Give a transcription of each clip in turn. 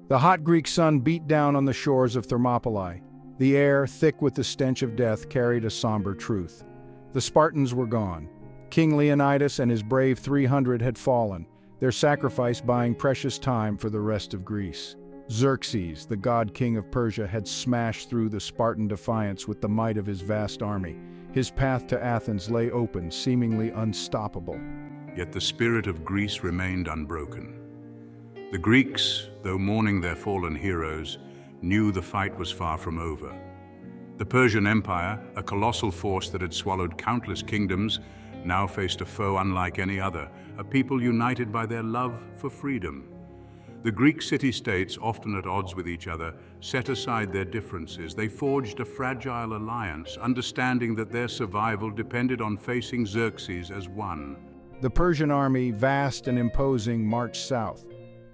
The hot Greek sun beat down on the shores of Thermopylae. The air, thick with the stench of death, carried a somber truth. The Spartans were gone. King Leonidas and his brave 300 had fallen, their sacrifice buying precious time for the rest of Greece. Xerxes, the god king of Persia, had smashed through the Spartan defiance with the might of his vast army. His path to Athens lay open, seemingly unstoppable. Yet the spirit of Greece remained unbroken. The Greeks, though mourning their fallen heroes, knew the fight was far from over. The Persian Empire, a colossal force that had swallowed countless kingdoms, now faced a foe unlike any other, a people united by their love for freedom. The Greek city-states, often at odds with each other, set aside their differences. They forged a fragile alliance, understanding that their survival depended on facing Xerxes as one. The Persian army, vast and imposing, marched south.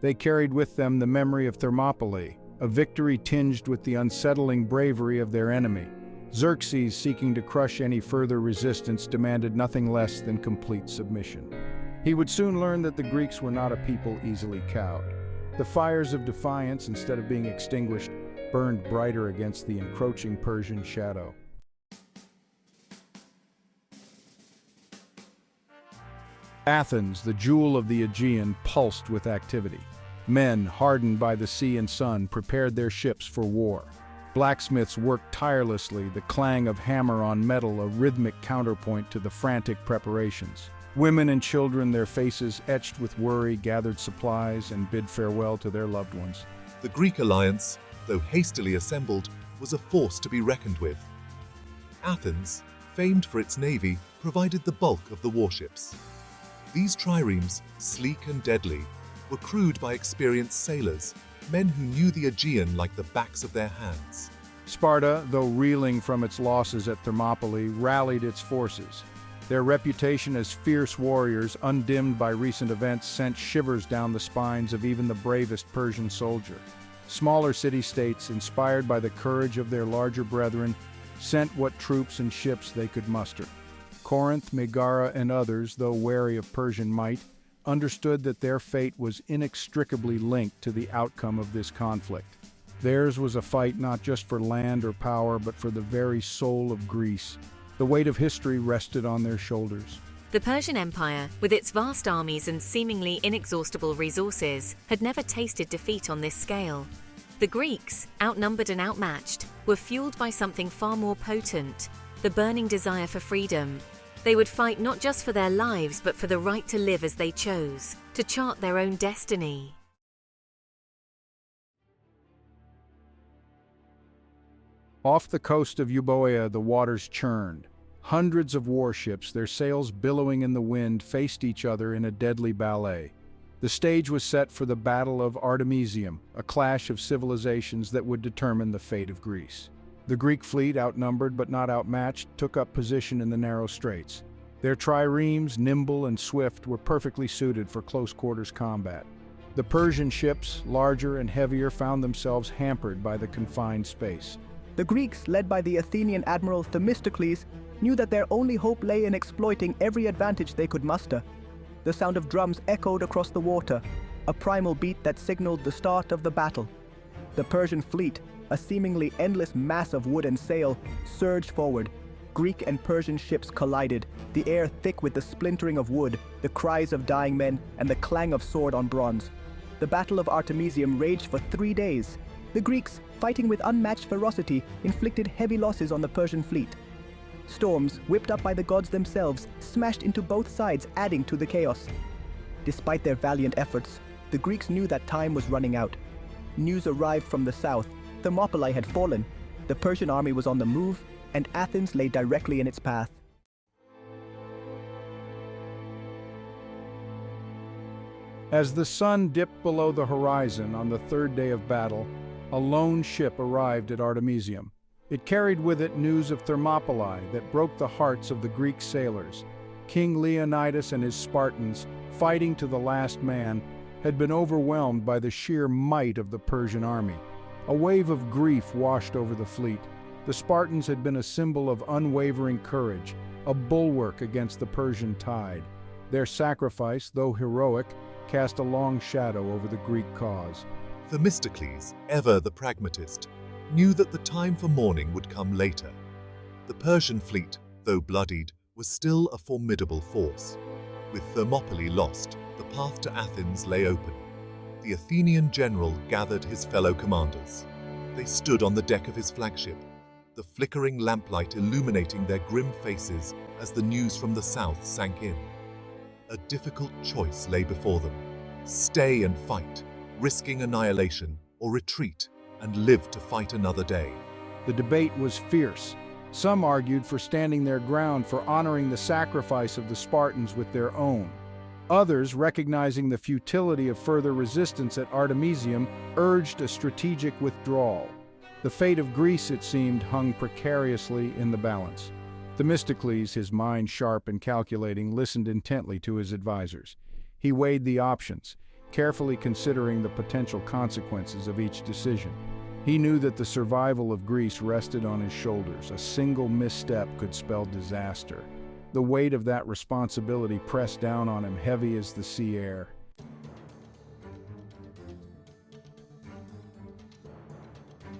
They carried with them the memory of Thermopylae, a victory tinged with the unsettling bravery of their enemy. Xerxes, seeking to crush any further resistance, demanded nothing less than complete submission. He would soon learn that the Greeks were not a people easily cowed. The fires of defiance, instead of being extinguished, burned brighter against the encroaching Persian shadow. Athens, the jewel of the Aegean, pulsed with activity. Men, hardened by the sea and sun, prepared their ships for war. Blacksmiths worked tirelessly, the clang of hammer on metal a rhythmic counterpoint to the frantic preparations. Women and children, their faces etched with worry, gathered supplies and bid farewell to their loved ones. The Greek alliance, though hastily assembled, was a force to be reckoned with. Athens, famed for its navy, provided the bulk of the warships. These triremes, sleek and deadly, were crewed by experienced sailors, men who knew the Aegean like the backs of their hands. Sparta, though reeling from its losses at Thermopylae, rallied its forces. Their reputation as fierce warriors, undimmed by recent events, sent shivers down the spines of even the bravest Persian soldier. Smaller city-states, inspired by the courage of their larger brethren, sent what troops and ships they could muster. Corinth, Megara, and others, though wary of Persian might, understood that their fate was inextricably linked to the outcome of this conflict. Theirs was a fight not just for land or power, but for the very soul of Greece. The weight of history rested on their shoulders. The Persian Empire, with its vast armies and seemingly inexhaustible resources, had never tasted defeat on this scale. The Greeks, outnumbered and outmatched, were fueled by something far more potent, the burning desire for freedom. They would fight not just for their lives, but for the right to live as they chose, to chart their own destiny. Off the coast of Euboea, the waters churned. Hundreds of warships, their sails billowing in the wind, faced each other in a deadly ballet. The stage was set for the Battle of Artemisium, a clash of civilizations that would determine the fate of Greece. The Greek fleet, outnumbered but not outmatched, took up position in the narrow straits. Their triremes, nimble and swift, were perfectly suited for close-quarters combat. The Persian ships, larger and heavier, found themselves hampered by the confined space. The Greeks, led by the Athenian admiral Themistocles, knew that their only hope lay in exploiting every advantage they could muster. The sound of drums echoed across the water, a primal beat that signaled the start of the battle. The Persian fleet, a seemingly endless mass of wood and sail, surged forward. Greek and Persian ships collided, the air thick with the splintering of wood, the cries of dying men, and the clang of sword on bronze. The Battle of Artemisium raged for 3 days. The Greeks, fighting with unmatched ferocity, inflicted heavy losses on the Persian fleet. Storms, whipped up by the gods themselves, smashed into both sides, adding to the chaos. Despite their valiant efforts, the Greeks knew that time was running out. News arrived from the south. Thermopylae had fallen. The Persian army was on the move, and Athens lay directly in its path. As the sun dipped below the horizon on the third day of battle, a lone ship arrived at Artemisium. It carried with it news of Thermopylae that broke the hearts of the Greek sailors. King Leonidas and his Spartans, fighting to the last man, had been overwhelmed by the sheer might of the Persian army. A wave of grief washed over the fleet. The Spartans had been a symbol of unwavering courage, a bulwark against the Persian tide. Their sacrifice, though heroic, cast a long shadow over the Greek cause. Themistocles, ever the pragmatist, knew that the time for mourning would come later. The Persian fleet, though bloodied, was still a formidable force. With Thermopylae lost, the path to Athens lay open. The Athenian general gathered his fellow commanders. They stood on the deck of his flagship, the flickering lamplight illuminating their grim faces as the news from the south sank in. A difficult choice lay before them: stay and fight, risking annihilation, or retreat and live to fight another day. The debate was fierce. Some argued for standing their ground, for honoring the sacrifice of the Spartans with their own. Others, recognizing the futility of further resistance at Artemisium, urged a strategic withdrawal. The fate of Greece, it seemed, hung precariously in the balance. Themistocles, his mind sharp and calculating, listened intently to his advisors. He weighed the options, carefully considering the potential consequences of each decision. He knew that the survival of Greece rested on his shoulders. A single misstep could spell disaster. The weight of that responsibility pressed down on him, heavy as the sea air.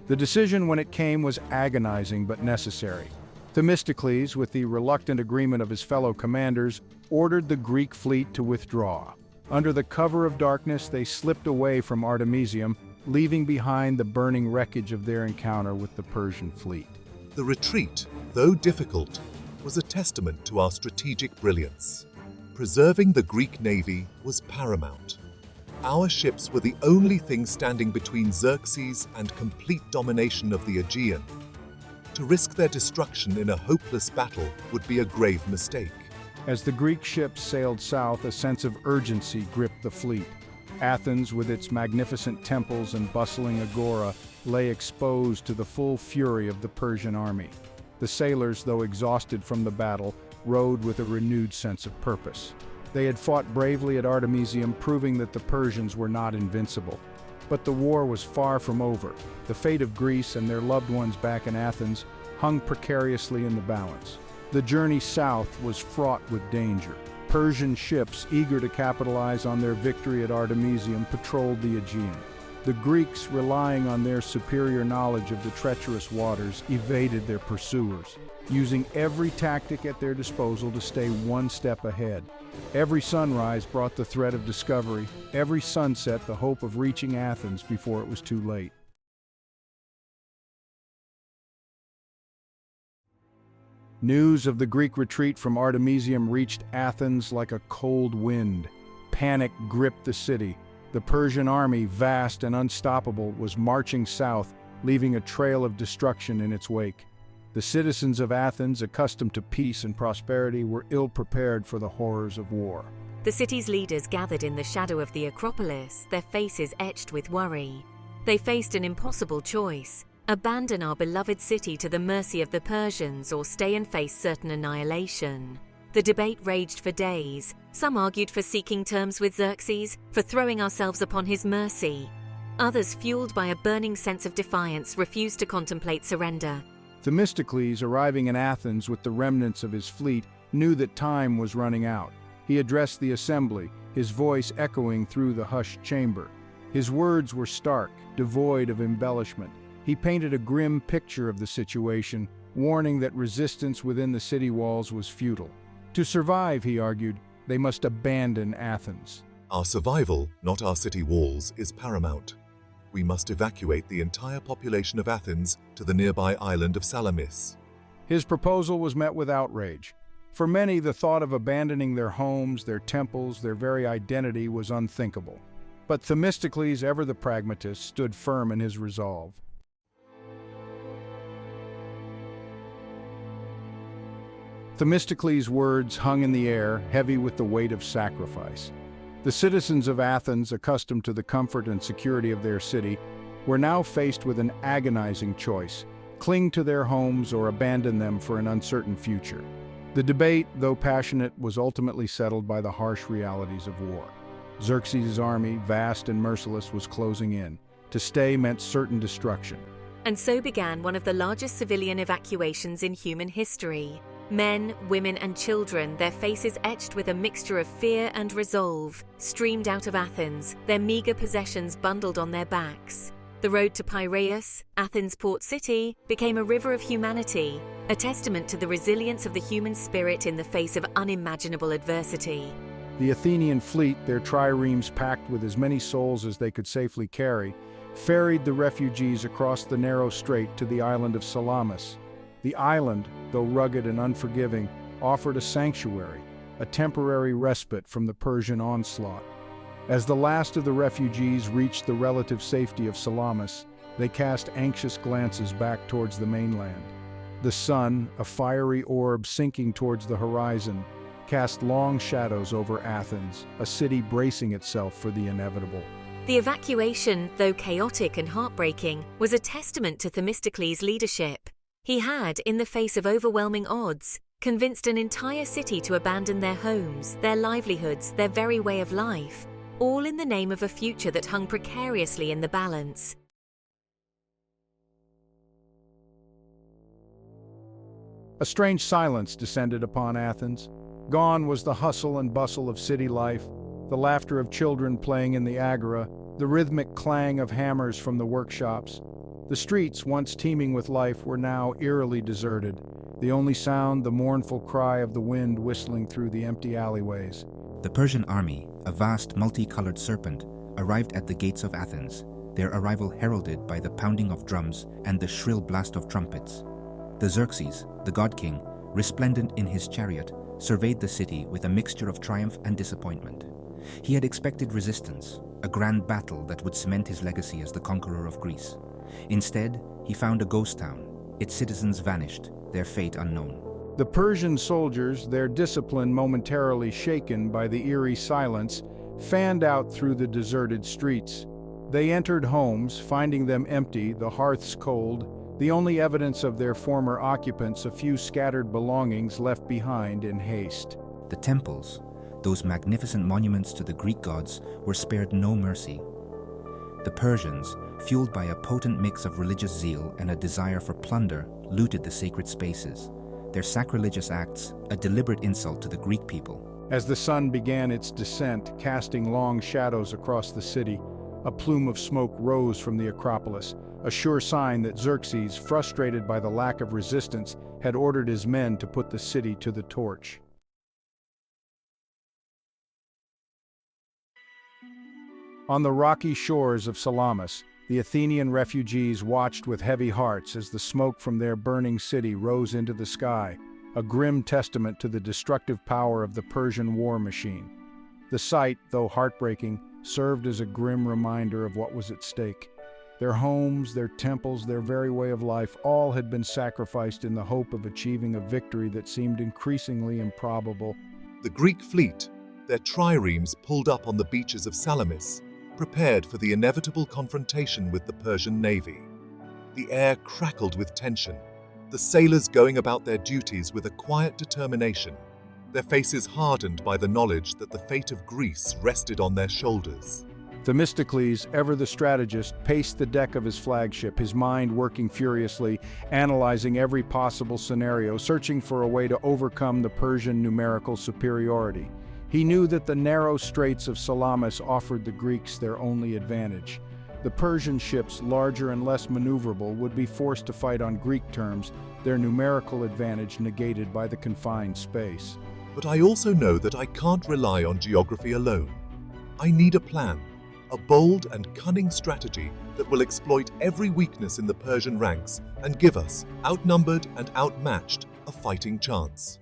The decision, when it came, was agonizing but necessary. Themistocles, with the reluctant agreement of his fellow commanders, ordered the Greek fleet to withdraw. Under the cover of darkness, they slipped away from Artemisium, leaving behind the burning wreckage of their encounter with the Persian fleet. The retreat, though difficult, was a testament to our strategic brilliance. Preserving the Greek navy was paramount. Our ships were the only thing standing between Xerxes and complete domination of the Aegean. To risk their destruction in a hopeless battle would be a grave mistake. As the Greek ships sailed south, a sense of urgency gripped the fleet. Athens, with its magnificent temples and bustling agora, lay exposed to the full fury of the Persian army. The sailors, though exhausted from the battle, rowed with a renewed sense of purpose. They had fought bravely at Artemisium, proving that the Persians were not invincible. But the war was far from over. The fate of Greece and their loved ones back in Athens hung precariously in the balance. The journey south was fraught with danger. Persian ships, eager to capitalize on their victory at Artemisium, patrolled the Aegean. The Greeks, relying on their superior knowledge of the treacherous waters, evaded their pursuers, using every tactic at their disposal to stay one step ahead. Every sunrise brought the threat of discovery, every sunset the hope of reaching Athens before it was too late. News of the Greek retreat from Artemisium reached Athens like a cold wind. Panic gripped the city. The Persian army, vast and unstoppable, was marching south, leaving a trail of destruction in its wake. The citizens of Athens, accustomed to peace and prosperity, were ill-prepared for the horrors of war. The city's leaders gathered in the shadow of the Acropolis, their faces etched with worry. They faced an impossible choice: abandon our beloved city to the mercy of the Persians, or stay and face certain annihilation. The debate raged for days. Some argued for seeking terms with Xerxes, for throwing ourselves upon his mercy. Others, fueled by a burning sense of defiance, refused to contemplate surrender. Themistocles, arriving in Athens with the remnants of his fleet, knew that time was running out. He addressed the assembly, his voice echoing through the hushed chamber. His words were stark, devoid of embellishment. He painted a grim picture of the situation, warning that resistance within the city walls was futile. To survive, he argued, they must abandon Athens. Our survival, not our city walls, is paramount. We must evacuate the entire population of Athens to the nearby island of Salamis. His proposal was met with outrage. For many, the thought of abandoning their homes, their temples, their very identity was unthinkable. But Themistocles, ever the pragmatist, stood firm in his resolve. Themistocles' words hung in the air, heavy with the weight of sacrifice. The citizens of Athens, accustomed to the comfort and security of their city, were now faced with an agonizing choice: cling to their homes or abandon them for an uncertain future. The debate, though passionate, was ultimately settled by the harsh realities of war. Xerxes' army, vast and merciless, was closing in. To stay meant certain destruction. And so began one of the largest civilian evacuations in human history. Men, women, and children, their faces etched with a mixture of fear and resolve, streamed out of Athens, their meager possessions bundled on their backs. The road to Piraeus, Athens' port city, became a river of humanity, a testament to the resilience of the human spirit in the face of unimaginable adversity. The Athenian fleet, their triremes packed with as many souls as they could safely carry, ferried the refugees across the narrow strait to the island of Salamis. The island, though rugged and unforgiving, offered a sanctuary, a temporary respite from the Persian onslaught. As the last of the refugees reached the relative safety of Salamis, they cast anxious glances back towards the mainland. The sun, a fiery orb sinking towards the horizon, cast long shadows over Athens, a city bracing itself for the inevitable. The evacuation, though chaotic and heartbreaking, was a testament to Themistocles' leadership. He had, in the face of overwhelming odds, convinced an entire city to abandon their homes, their livelihoods, their very way of life, all in the name of a future that hung precariously in the balance. A strange silence descended upon Athens. Gone was the hustle and bustle of city life, the laughter of children playing in the agora, the rhythmic clang of hammers from the workshops. The streets, once teeming with life, were now eerily deserted, the only sound the mournful cry of the wind whistling through the empty alleyways. The Persian army, a vast multicolored serpent, arrived at the gates of Athens, their arrival heralded by the pounding of drums and the shrill blast of trumpets. The Xerxes, the god king, resplendent in his chariot, surveyed the city with a mixture of triumph and disappointment. He had expected resistance, a grand battle that would cement his legacy as the conqueror of Greece. Instead, he found a ghost town, its citizens vanished, their fate unknown. The Persian soldiers, their discipline momentarily shaken by the eerie silence, fanned out through the deserted streets. They entered homes, finding them empty, the hearths cold, the only evidence of their former occupants a few scattered belongings left behind in haste. The temples, those magnificent monuments to the Greek gods, were spared no mercy. The Persians, fueled by a potent mix of religious zeal and a desire for plunder, looted the sacred spaces. Their sacrilegious acts, a deliberate insult to the Greek people. As the sun began its descent, casting long shadows across the city, a plume of smoke rose from the Acropolis, a sure sign that Xerxes, frustrated by the lack of resistance, had ordered his men to put the city to the torch. On the rocky shores of Salamis, the Athenian refugees watched with heavy hearts as the smoke from their burning city rose into the sky, a grim testament to the destructive power of the Persian war machine. The sight, though heartbreaking, served as a grim reminder of what was at stake. Their homes, their temples, their very way of life, all had been sacrificed in the hope of achieving a victory that seemed increasingly improbable. The Greek fleet, their triremes pulled up on the beaches of Salamis, prepared for the inevitable confrontation with the Persian navy. The air crackled with tension, the sailors going about their duties with a quiet determination, their faces hardened by the knowledge that the fate of Greece rested on their shoulders. Themistocles, ever the strategist, paced the deck of his flagship, his mind working furiously, analyzing every possible scenario, searching for a way to overcome the Persian numerical superiority. He knew that the narrow straits of Salamis offered the Greeks their only advantage. The Persian ships, larger and less maneuverable, would be forced to fight on Greek terms, their numerical advantage negated by the confined space. But I also know that I can't rely on geography alone. I need a plan, a bold and cunning strategy that will exploit every weakness in the Persian ranks and give us, outnumbered and outmatched, a fighting chance.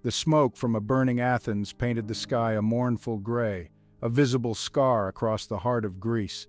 The smoke from a burning Athens painted the sky a mournful gray, a visible scar across the heart of Greece.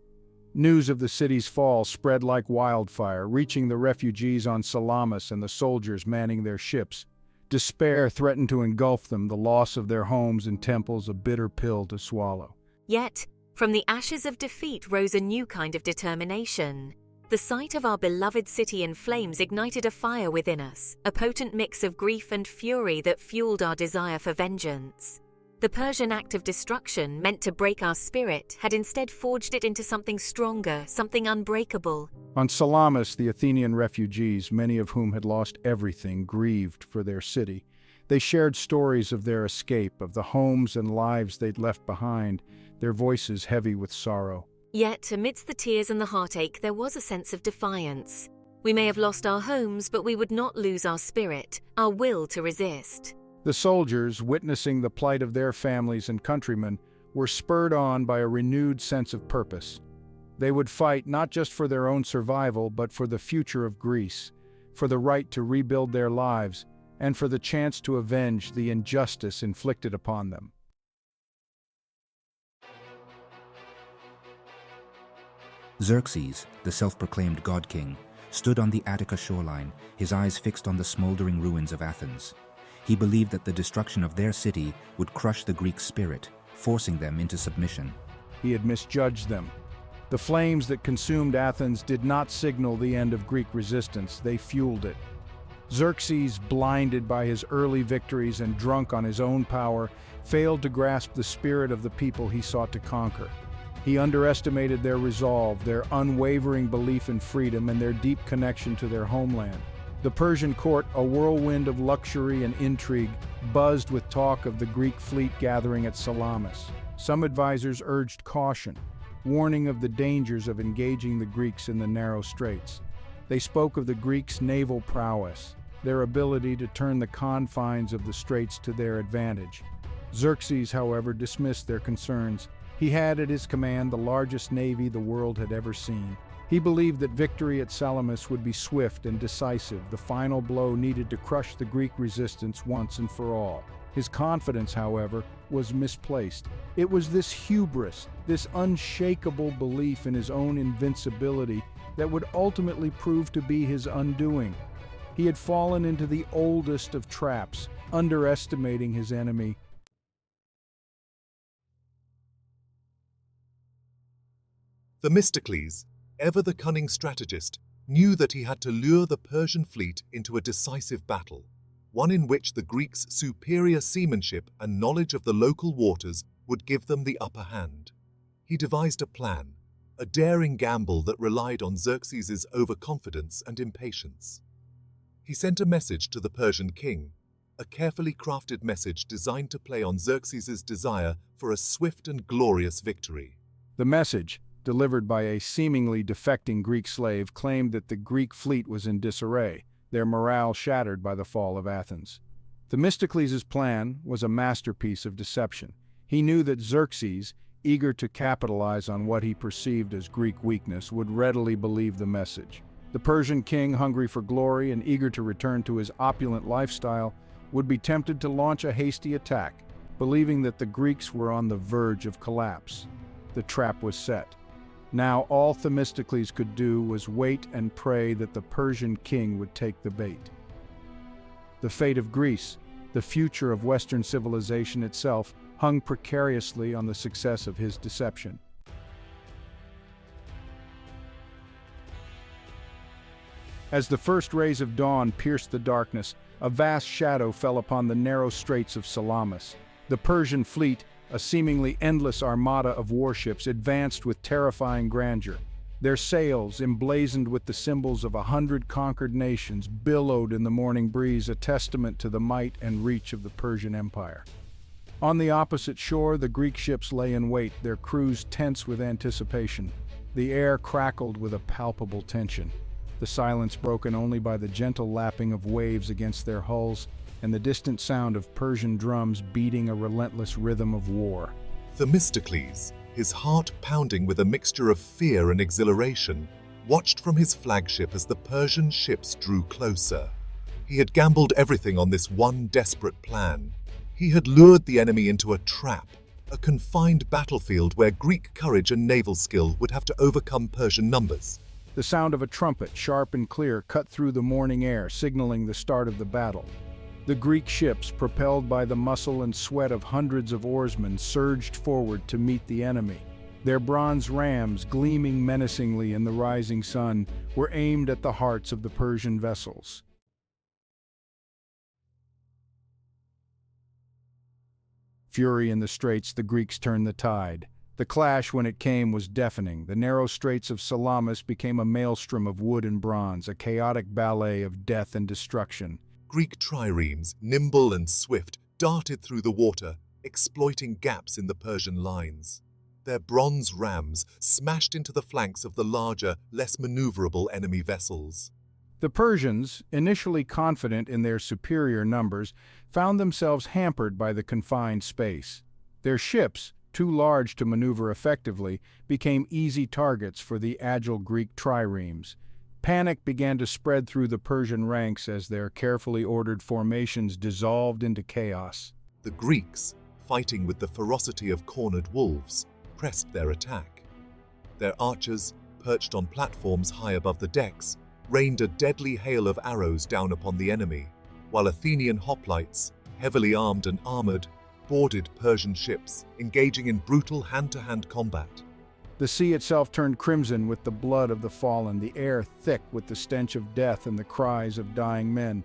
News of the city's fall spread like wildfire, reaching the refugees on Salamis and the soldiers manning their ships. Despair threatened to engulf them, the loss of their homes and temples a bitter pill to swallow. Yet, from the ashes of defeat rose a new kind of determination. The sight of our beloved city in flames ignited a fire within us, a potent mix of grief and fury that fueled our desire for vengeance. The Persian act of destruction, meant to break our spirit, had instead forged it into something stronger, something unbreakable. On Salamis, the Athenian refugees, many of whom had lost everything, grieved for their city. They shared stories of their escape, of the homes and lives they'd left behind, their voices heavy with sorrow. Yet, amidst the tears and the heartache, there was a sense of defiance. We may have lost our homes, but we would not lose our spirit, our will to resist. The soldiers, witnessing the plight of their families and countrymen, were spurred on by a renewed sense of purpose. They would fight not just for their own survival, but for the future of Greece, for the right to rebuild their lives, and for the chance to avenge the injustice inflicted upon them. Xerxes, the self-proclaimed god-king, stood on the Attica shoreline, his eyes fixed on the smoldering ruins of Athens. He believed that the destruction of their city would crush the Greek spirit, forcing them into submission. He had misjudged them. The flames that consumed Athens did not signal the end of Greek resistance, they fueled it. Xerxes, blinded by his early victories and drunk on his own power, failed to grasp the spirit of the people he sought to conquer. He underestimated their resolve, their unwavering belief in freedom, and their deep connection to their homeland. The Persian court, a whirlwind of luxury and intrigue, buzzed with talk of the Greek fleet gathering at Salamis. Some advisors urged caution, warning of the dangers of engaging the Greeks in the narrow straits. They spoke of the Greeks' naval prowess, their ability to turn the confines of the straits to their advantage. Xerxes, however, dismissed their concerns. He had at his command the largest navy the world had ever seen. He believed that victory at Salamis would be swift and decisive, the final blow needed to crush the Greek resistance once and for all. His confidence, however, was misplaced. It was this hubris, this unshakable belief in his own invincibility, that would ultimately prove to be his undoing. He had fallen into the oldest of traps, underestimating his enemy. Themistocles, ever the cunning strategist, knew that he had to lure the Persian fleet into a decisive battle, one in which the Greeks' superior seamanship and knowledge of the local waters would give them the upper hand. He devised a plan, a daring gamble that relied on Xerxes' overconfidence and impatience. He sent a message to the Persian king, a carefully crafted message designed to play on Xerxes' desire for a swift and glorious victory. The message, delivered by a seemingly defecting Greek slave, claimed that the Greek fleet was in disarray, their morale shattered by the fall of Athens. Themistocles' plan was a masterpiece of deception. He knew that Xerxes, eager to capitalize on what he perceived as Greek weakness, would readily believe the message. The Persian king, hungry for glory and eager to return to his opulent lifestyle, would be tempted to launch a hasty attack, believing that the Greeks were on the verge of collapse. The trap was set. Now all Themistocles could do was wait and pray that the Persian king would take the bait. The fate of Greece, the future of Western civilization itself, hung precariously on the success of his deception. As the first rays of dawn pierced the darkness, a vast shadow fell upon the narrow straits of Salamis. The Persian fleet, a seemingly endless armada of warships, advanced with terrifying grandeur. Their sails, emblazoned with the symbols of 100 conquered nations, billowed in the morning breeze, a testament to the might and reach of the Persian Empire. On the opposite shore, the Greek ships lay in wait, their crews tense with anticipation. The air crackled with a palpable tension, the silence broken only by the gentle lapping of waves against their hulls and the distant sound of Persian drums beating a relentless rhythm of war. Themistocles, his heart pounding with a mixture of fear and exhilaration, watched from his flagship as the Persian ships drew closer. He had gambled everything on this one desperate plan. He had lured the enemy into a trap, a confined battlefield where Greek courage and naval skill would have to overcome Persian numbers. The sound of a trumpet, sharp and clear, cut through the morning air, signaling the start of the battle. The Greek ships, propelled by the muscle and sweat of hundreds of oarsmen, surged forward to meet the enemy. Their bronze rams, gleaming menacingly in the rising sun, were aimed at the hearts of the Persian vessels. Fury in the straits, the Greeks turned the tide. The clash, when it came, was deafening. The narrow straits of Salamis became a maelstrom of wood and bronze, a chaotic ballet of death and destruction. Greek triremes, nimble and swift, darted through the water, exploiting gaps in the Persian lines. Their bronze rams smashed into the flanks of the larger, less maneuverable enemy vessels. The Persians, initially confident in their superior numbers, found themselves hampered by the confined space. Their ships, too large to maneuver effectively, became easy targets for the agile Greek triremes. Panic began to spread through the Persian ranks as their carefully ordered formations dissolved into chaos. The Greeks, fighting with the ferocity of cornered wolves, pressed their attack. Their archers, perched on platforms high above the decks, rained a deadly hail of arrows down upon the enemy, while Athenian hoplites, heavily armed and armored, boarded Persian ships, engaging in brutal hand-to-hand combat. The sea itself turned crimson with the blood of the fallen, the air thick with the stench of death and the cries of dying men.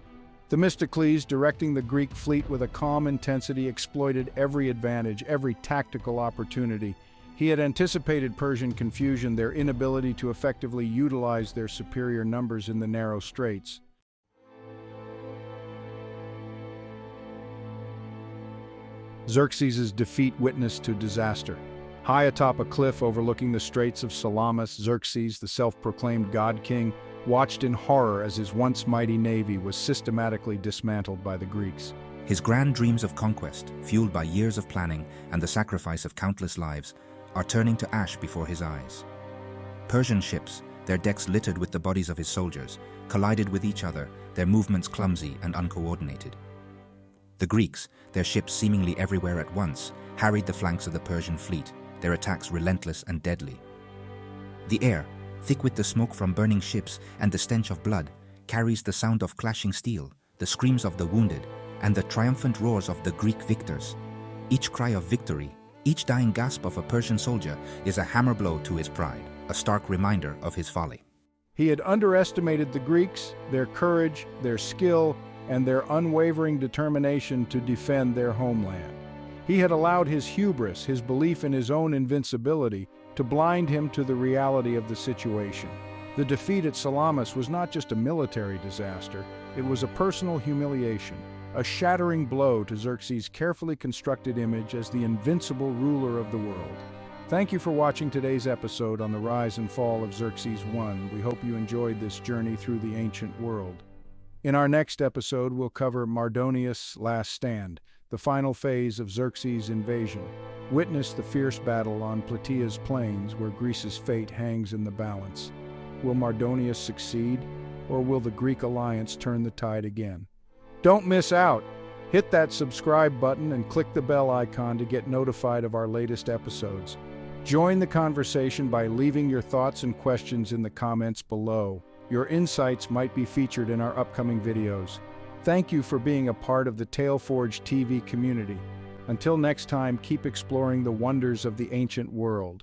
Themistocles, directing the Greek fleet with a calm intensity, exploited every advantage, every tactical opportunity. He had anticipated Persian confusion, their inability to effectively utilize their superior numbers in the narrow straits. Xerxes' defeat witnessed to disaster. High atop a cliff overlooking the Straits of Salamis, Xerxes, the self-proclaimed god king, watched in horror as his once mighty navy was systematically dismantled by the Greeks. His grand dreams of conquest, fueled by years of planning and the sacrifice of countless lives, are turning to ash before his eyes. Persian ships, their decks littered with the bodies of his soldiers, collided with each other, their movements clumsy and uncoordinated. The Greeks, their ships seemingly everywhere at once, harried the flanks of the Persian fleet, their attacks relentless and deadly. The air, thick with the smoke from burning ships and the stench of blood, carries the sound of clashing steel, the screams of the wounded, and the triumphant roars of the Greek victors. Each cry of victory, each dying gasp of a Persian soldier is a hammer blow to his pride, a stark reminder of his folly. He had underestimated the Greeks, their courage, their skill, and their unwavering determination to defend their homeland. He had allowed his hubris, his belief in his own invincibility, to blind him to the reality of the situation. The defeat at Salamis was not just a military disaster, it was a personal humiliation, a shattering blow to Xerxes' carefully constructed image as the invincible ruler of the world. Thank you for watching today's episode on the rise and fall of Xerxes I. We hope you enjoyed this journey through the ancient world. In our next episode, we'll cover Mardonius' last stand, the final phase of Xerxes' invasion. Witness the fierce battle on Plataea's plains where Greece's fate hangs in the balance. Will Mardonius succeed, or will the Greek alliance turn the tide again? Don't miss out! Hit that subscribe button and click the bell icon to get notified of our latest episodes. Join the conversation by leaving your thoughts and questions in the comments below. Your insights might be featured in our upcoming videos. Thank you for being a part of the TaleForge TV community. Until next time, keep exploring the wonders of the ancient world.